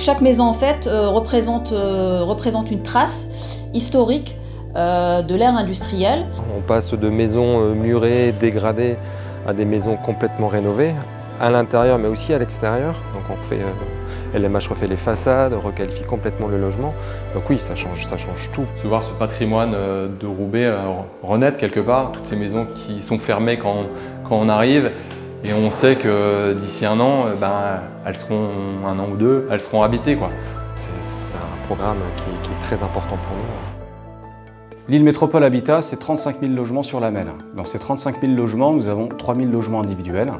Chaque maison en fait représente une trace historique de l'ère industrielle. On passe de maisons murées, dégradées, à des maisons complètement rénovées, à l'intérieur mais aussi à l'extérieur. Donc on fait, LMH refait les façades, requalifie complètement le logement. Donc oui, ça change tout. De voir ce patrimoine de Roubaix renaître quelque part, toutes ces maisons qui sont fermées quand on arrive, et on sait que d'ici un an, elles seront, un an ou deux, elles seront habitées, quoi. C'est un programme qui est très important pour nous. L'île Métropole Habitat, c'est 35 000 logements sur la Maine. Dans ces 35 000 logements, nous avons 3 000 logements individuels.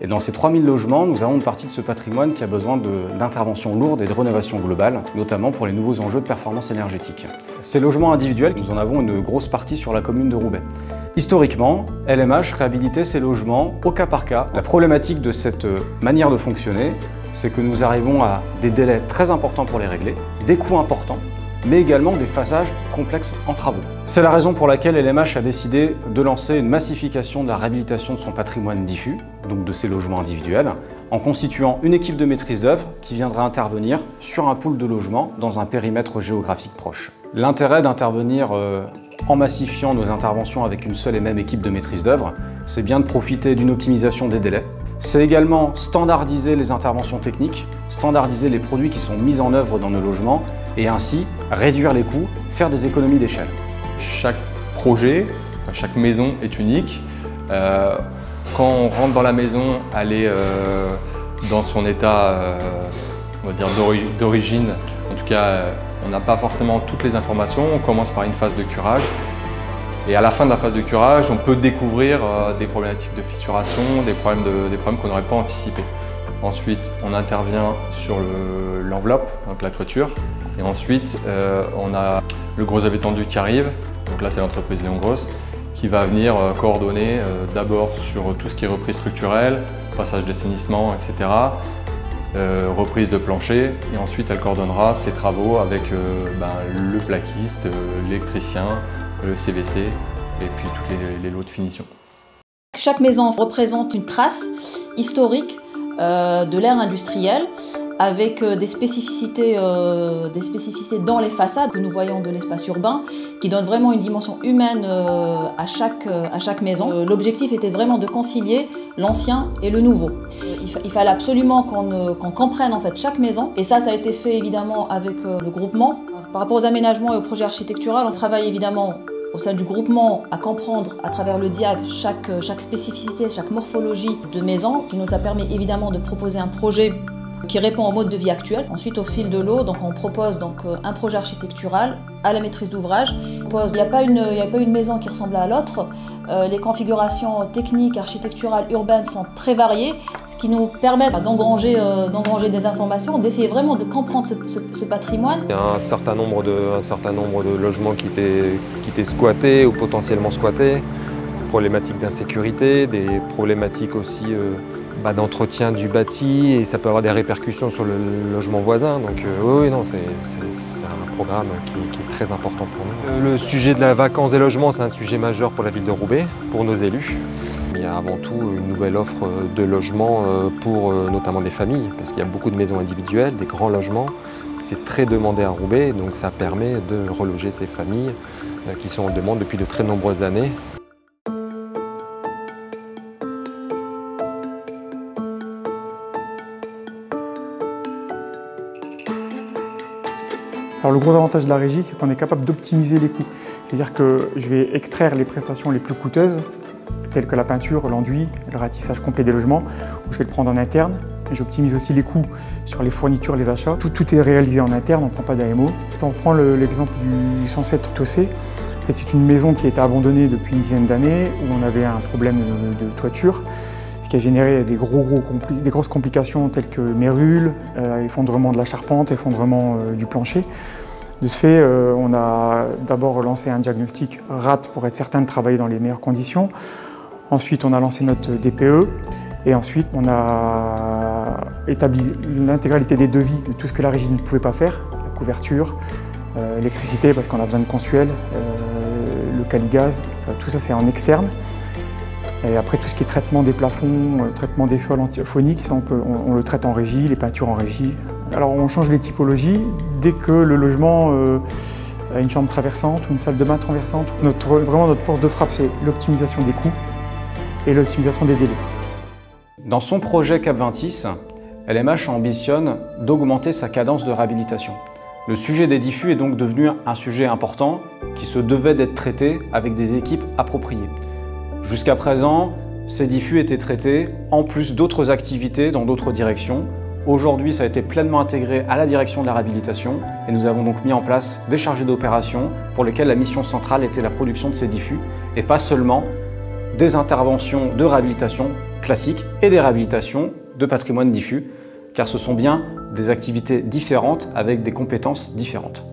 Et dans ces 3 000 logements, nous avons une partie de ce patrimoine qui a besoin d'interventions lourdes et de rénovation globale, notamment pour les nouveaux enjeux de performance énergétique. Ces logements individuels, nous en avons une grosse partie sur la commune de Roubaix. Historiquement, LMH réhabilitait ces logements au cas par cas. La problématique de cette manière de fonctionner, c'est que nous arrivons à des délais très importants pour les régler, des coûts importants, mais également des phasages complexes en travaux. C'est la raison pour laquelle LMH a décidé de lancer une massification de la réhabilitation de son patrimoine diffus, donc de ses logements individuels, en constituant une équipe de maîtrise d'œuvre qui viendra intervenir sur un pool de logements dans un périmètre géographique proche. L'intérêt d'intervenir en massifiant nos interventions avec une seule et même équipe de maîtrise d'œuvre, c'est bien de profiter d'une optimisation des délais. C'est également standardiser les interventions techniques, standardiser les produits qui sont mis en œuvre dans nos logements et ainsi réduire les coûts, faire des économies d'échelle. Chaque projet, chaque maison est unique. Quand on rentre dans la maison, elle est dans son état on va dire d'origine. En tout cas, on n'a pas forcément toutes les informations. On commence par une phase de curage. Et à la fin de la phase de curage, on peut découvrir des problématiques de fissuration, des problèmes qu'on n'aurait pas anticipés. Ensuite, on intervient sur l'enveloppe, donc la toiture. Et ensuite, on a le gros œuvre étendu qui arrive. Donc là, c'est l'entreprise Léon Gross qui va venir coordonner d'abord sur tout ce qui est reprise structurelle, passage d'assainissement, etc. Reprise de plancher, et ensuite elle coordonnera ses travaux avec le plaquiste, l'électricien, le CVC et puis tous les lots de finition. Chaque maison représente une trace historique de l'ère industrielle avec des spécificités dans les façades que nous voyons de l'espace urbain qui donnent vraiment une dimension humaine à chaque maison. L'objectif était vraiment de concilier l'ancien et le nouveau. Il fallait absolument qu'on comprenne en fait chaque maison, et ça a été fait évidemment avec le groupement. Par rapport aux aménagements et aux projets architecturaux, on travaille évidemment au sein du groupement à comprendre à travers le DIAG chaque spécificité, chaque morphologie de maison, qui nous a permis évidemment de proposer un projet qui répond au mode de vie actuel. Ensuite, au fil de l'eau, on propose un projet architectural à la maîtrise d'ouvrage. Il n'y a pas une maison qui ressemble à l'autre. Les configurations techniques, architecturales, urbaines sont très variées, ce qui nous permet d'engranger des informations, d'essayer vraiment de comprendre ce patrimoine. Il y a un certain nombre de logements qui étaient squattés ou potentiellement squattés, problématiques d'insécurité, des problématiques aussi d'entretien du bâti, et ça peut avoir des répercussions sur le logement voisin. Donc oui, non, c'est un programme qui est très important pour nous. Le sujet de la vacance des logements, c'est un sujet majeur pour la ville de Roubaix, pour nos élus. Il y a avant tout une nouvelle offre de logements pour notamment des familles, parce qu'il y a beaucoup de maisons individuelles, des grands logements. C'est très demandé à Roubaix, donc ça permet de reloger ces familles qui sont en demande depuis de très nombreuses années. Alors le gros avantage de la régie, c'est qu'on est capable d'optimiser les coûts. C'est-à-dire que je vais extraire les prestations les plus coûteuses, telles que la peinture, l'enduit, le ratissage complet des logements, où je vais le prendre en interne. J'optimise aussi les coûts sur les fournitures, les achats. Tout est réalisé en interne, on ne prend pas d'AMO. On reprend l'exemple du 107 Tossé. En fait, c'est une maison qui a été abandonnée depuis une dizaine d'années, où on avait un problème de toiture, ce qui a généré des grosses complications telles que mérules, effondrement de la charpente, effondrement du plancher. De ce fait, on a d'abord lancé un diagnostic RAT pour être certain de travailler dans les meilleures conditions. Ensuite, on a lancé notre DPE. Et ensuite, on a établi l'intégralité des devis de tout ce que la régie ne pouvait pas faire, la couverture, l'électricité parce qu'on a besoin de consuel, le caligaz, tout ça c'est en externe. Et après tout ce qui est traitement des plafonds, traitement des sols antiphoniques, ça on le traite en régie, les peintures en régie, Alors on change les typologies dès que le logement a une chambre traversante ou une salle de bain traversante. Vraiment notre force de frappe, c'est l'optimisation des coûts et l'optimisation des délais. Dans son projet CAP26, LMH ambitionne d'augmenter sa cadence de réhabilitation. Le sujet des diffus est donc devenu un sujet important qui se devait d'être traité avec des équipes appropriées. Jusqu'à présent, ces diffus étaient traités en plus d'autres activités dans d'autres directions. Aujourd'hui, ça a été pleinement intégré à la direction de la réhabilitation et nous avons donc mis en place des chargés d'opération pour lesquels la mission centrale était la production de ces diffus et pas seulement des interventions de réhabilitation classiques et des réhabilitations de patrimoine diffus, car ce sont bien des activités différentes avec des compétences différentes.